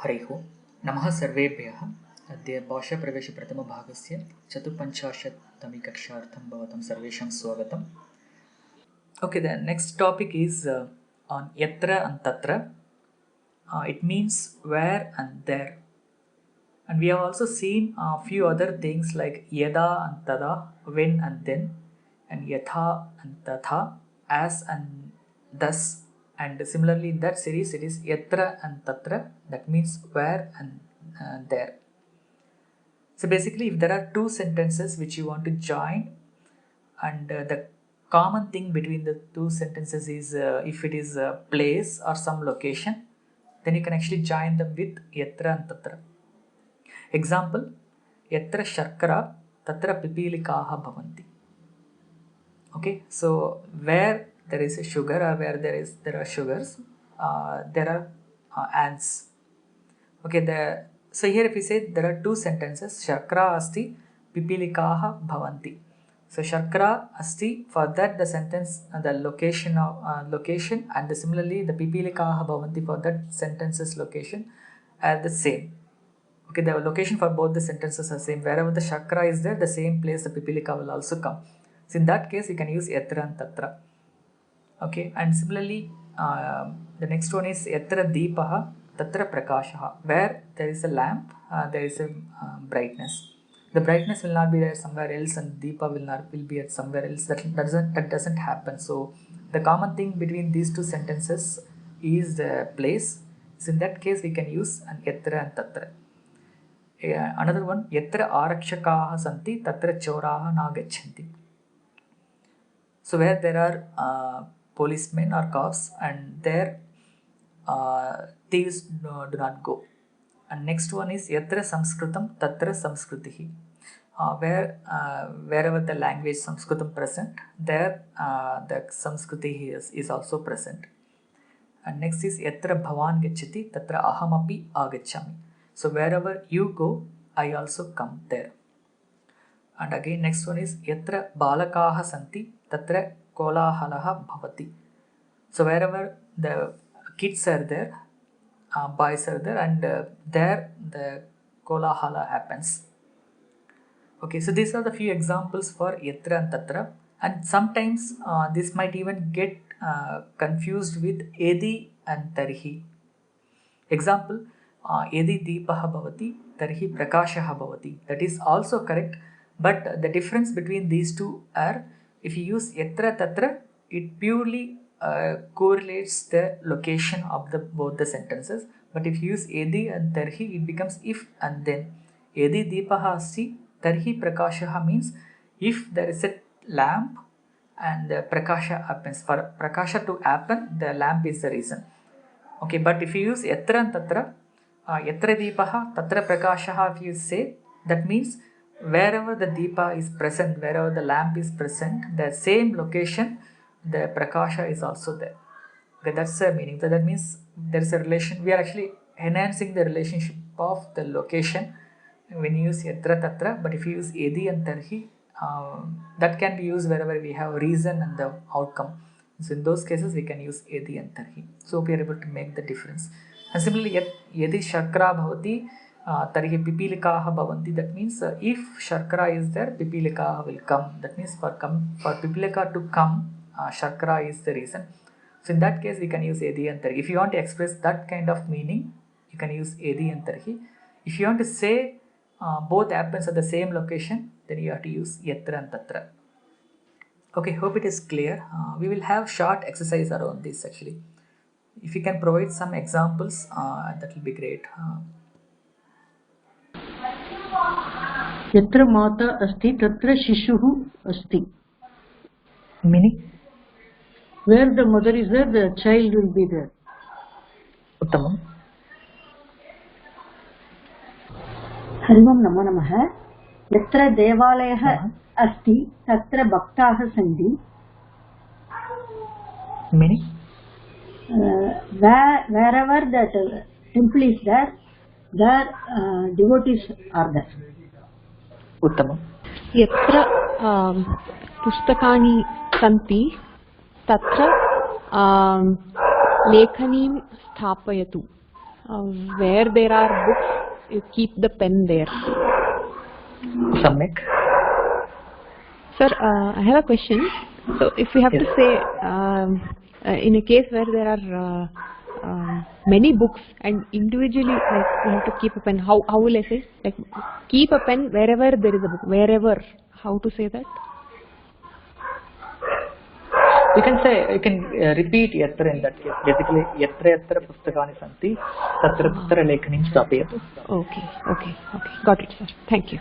हरिः ओं नमः सर्वेभ्यः। अद्य भाषा प्रवेश प्रथमभागस्य 54तमी कक्षार्थं भवतां सर्वेषां स्वागतम्। Okay, the next topic is on yatra and tatra. It means where and there. And we have also seen a few other things like yada and tada, when and then, and yatha and tatha, as and thus. And similarly in that series it is yatra and tatra, that means where and there. So basically if there are two sentences which you want to join, and the common thing between the two sentences is if it is a place or some location, then you can actually join them with yatra and tatra. Example, yatra sharkara tatra pipilikaha bhavanti. Okay, so where there is a sugar or where there are sugars, there are ants. Okay, so here if we say there are two sentences, sharkara asti pipilikaha bhavanti. So sharkara asti, for that the sentence the location and similarly the pipilikaha bhavanti, for that sentence's location are the same. Okay, the location for both the sentences are same. Wherever the shakra is there, the same place the pipilika will also come. So in that case, you can use yatra and tatra. Okay, and similarly, the next one is yatra deepaha tatra prakashaha. Where there is a lamp, there is a brightness. The brightness will not be there somewhere else, and deepa will be at somewhere else. That doesn't happen. So the common thing between these two sentences is the place. So in that case, we can use an yatra and tatra. Another one, yatra arakshakaha santi tatra choraha na gachanti. So where there are policemen or cops, and there thieves do not go. And next one is yatra samskritam tatra samskritihi. Wherever the language Sanskritam present, there the Samskriti is also present. And next is yatra bhavan gacchati tatra ahamapi agacchami. So wherever you go, I also come there. And again next one is yatra balakaha santi tatra kolahalaha bhavati. So wherever the kids are there, boys are there, and there the kolahala happens. Okay, so these are the few examples for yatra and tatra, and sometimes this might even get confused with edi and tarhi. Example, yadi deepaha bhavati tarhi prakashaha bhavati. That is also correct, but the difference between these two are, if you use yatra tatra, it purely correlates the location of both the sentences. But if you use yadi and tarhi, it becomes if and then. Yadi deepaha asti tarhi prakashaha means if there is a lamp and prakasha happens. For prakasha to happen, the lamp is the reason. Okay, but if you use yatra and tatra, yatra deepaha tatra prakashaha, if you say, that means wherever the deepa is present, wherever the lamp is present, the same location the prakasha is also there. Okay, that's the meaning. So that means there is a relation. We are actually enhancing the relationship of the location when you use yatra tatra. But if you use yadi and tarhi, that can be used wherever we have reason and the outcome. So in those cases we can use yadi and tarhi. So we are able to make the difference. And similarly, yadi shakra bhavati tarhi pipilikaha bhavanti. That means if shakra is there, pipilikaha will come. That means for pipilika to come, shakra is the reason. So in that case we can use yadi and tarhi. If you want to express that kind of meaning, you can use yadi and tarhi. If you want to say both happens at the same location, then you have to use yatra and tatra. Okay, hope it is clear. We will have short exercise around this actually. If you can provide some examples, that will be great. यत्र माता अस्ति तत्र शिशुः अस्ति. Meaning? Where the mother is there, the child will be there. Uttamam. Hari ओं नमो नमः. यत्र देवालयः अस्ति तत्र भक्ताः सन्ति. Meaning? Wherever that temple is there, devotees are there. Uttamam. यत्र पुस्तकानि सन्ति तत्र लेखनीं स्थापयतु. where there are books, you keep the pen there. Samyak. Sir, I have a question. So if we have to say, in a case where there are many books and individually, like, we have to keep a pen, how will I say? Like, keep a pen wherever there is a book, wherever. How to say that? You can repeat yatra in that case. Basically, yatra pustakani santi, tatra lekhanim stapayatu. Okay. Got it, sir. Thank you.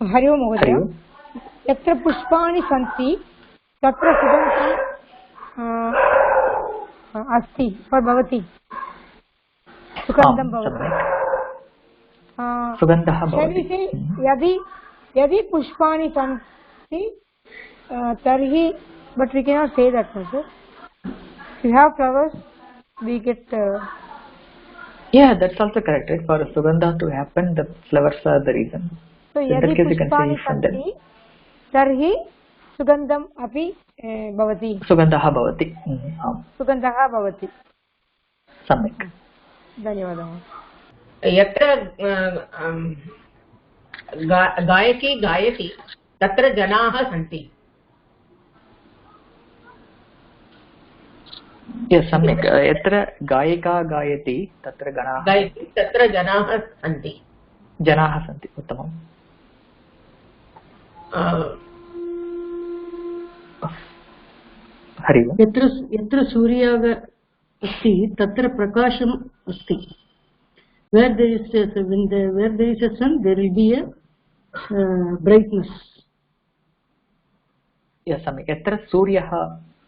Hari ओम महोदय, यत्र पुष्पाणि सन्ति तत्र सुगन्धम् अस्ति और भवति, सुगन्धं भवति, सुगन्धः भवति। यदि पुष्पाणि सन्ति तर्हि, but we cannot say that, sir. If you have flowers, we get yeah, that's also correct, right? For sugandha to happen, the flowers are the reason. So यदि पुष्पाणि सन्ति तर्हि सुगन्धम् अपि भवति, सुगन्धः भवति। सुगन्धः भवति। सम्यक्, धन्यवादः। यत्र गायकी गायति तत्र जनाः सन्ति। सम्यक्, यत्र गायिका गायति तत्र जनाः सन्ति। जनाः सन्ति, उत्तमम्। हरि ओम्। यत्र सूर्यः अस्ति तत्र प्रकाशम् अस्ति। Where there is a sun, there will be a brightness. सम्यक्, यत्र सूर्यः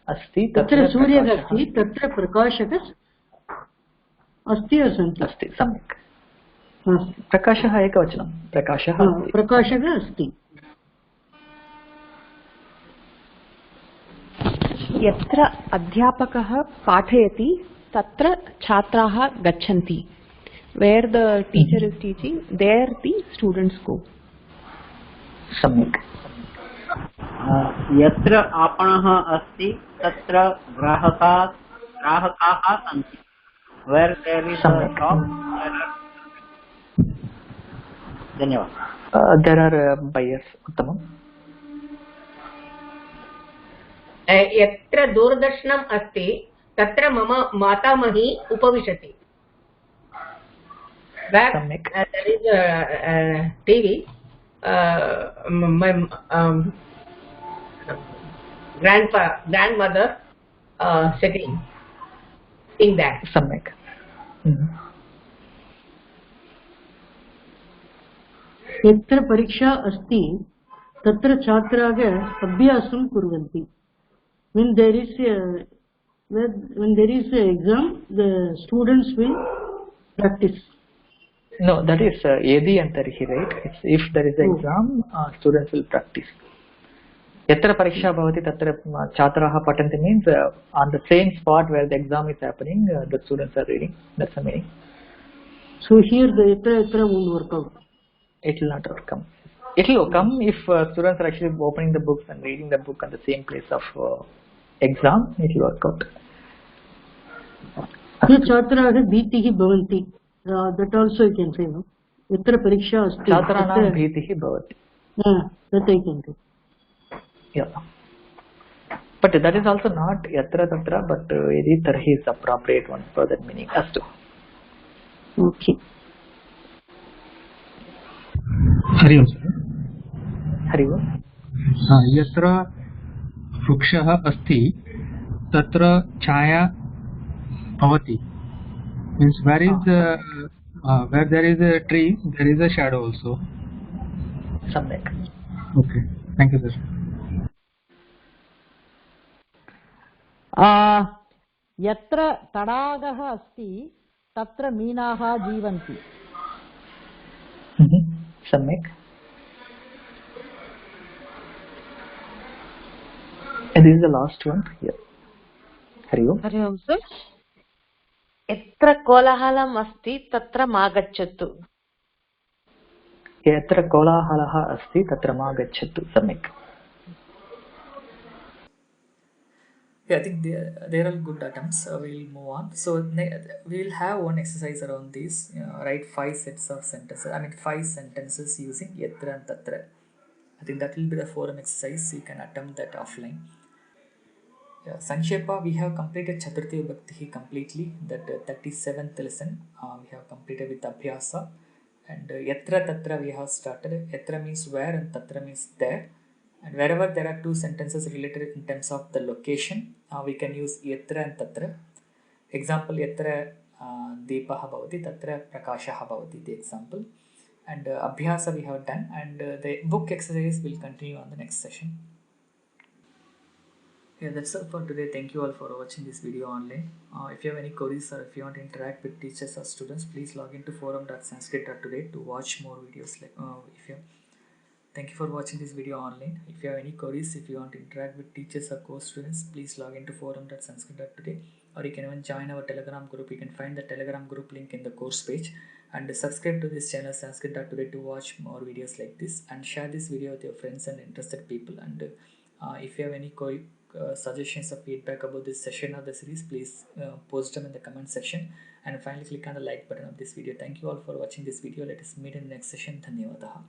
अस्ति तत्र सूर्यः अस्ति तत्र प्रकाशः अस्ति सन्ति। अस्ति, सम्यक्। प्रकाशः एकवचनं, प्रकाशः अस्ति। यत्र अध्यापकः पाठयति तत्र छात्राः गच्छन्ति. Where the teacher is teaching, there the students go. सम्यक्। यत्र आपणः अस्ति तत्र ग्राहकाः सन्ति. Where there is a shop, धन्यवाद। there are buyers, उत्तमम्। यत्र दूरदर्शनम् अस्ति तत्र मम मातामही उपविशति। Where there is a TV, my grandmother sitting in that. सम्यक्। यत्र परीक्षा अस्ति तत्र छात्राः अभ्यासं कुर्वन्ति. When there is a exam, the students will practice. No, that is yadi and tarhi, right? If there is an exam, students will practice. Yatra pariksha bhavati tatra chhatraah patanti means on the same spot where the exam is happening, the students are reading. That's the meaning. So here the yatra won't work out. It will not come. It will come if students are actually opening the books and reading the book at the same place of exam. It will work out. छात्राः भीतिः भवन्ति. That also you can say, no? Yatra pariksha asti. छात्राणां भीतिः भवति. That I can do. Yeah. But that is also not yatra tatra, but yadi tarhi is appropriate one for that meaning. Astu. Okay. Hari Om sir. Hari Om. यत्र वृक्षः अस्ति तत्र छाया भवति। Means where there is a tree, there is a shadow also. सम्यक्। Okay, thank you sir. यत्र तडागः अस्ति तत्र मीनाः जीवन्ति. सम्यक्। And this is the last one here. Hari Om. Hari Om sir. यत्र कोलाहलम् अस्ति तत्र मा गच्छतु. यत्र कोलाहलः अस्ति तत्र मा गच्छतु. सम्यक्। Yeah, I think they are all good attempts. We'll move on. So we'll have one exercise around these. Write 5 sentences using yatra and tatra. I think that will be the forum exercise. You can attempt that offline. Yeah, Sankshepa, we have completed Chaturthi Vibhakti completely. That 37th lesson we have completed with Abhyasa. And Yatra Tatra we have started. Yatra means where and Tatra means there. And wherever there are two sentences related in terms of the location, we can use Yatra and Tatra. Example, Yatra Deepaha Bhavati, Tatra Prakashaha Bhavati, the example. And Abhyasa we have done. And the book exercise will continue on the next session. Yeah, that's all for today. Thank you all for watching this video online. If you have any queries or if you want to interact with teachers or students, please log into forum.sanskrit.today to watch more videos. Thank you for watching this video online. If you have any queries, if you want to interact with teachers or course students, please log into forum.sanskrit.today, or you can even join our Telegram group. You can find the Telegram group link in the course page, and subscribe to this channel Sanskrit.today to watch more videos like this, and share this video with your friends and interested people. And if you have any suggestions or feedback about this session or the series, please post them in the comment section, and finally click on the like button of this video. Thank you all for watching this video. Let us meet in the next session. Dhanyavadaha.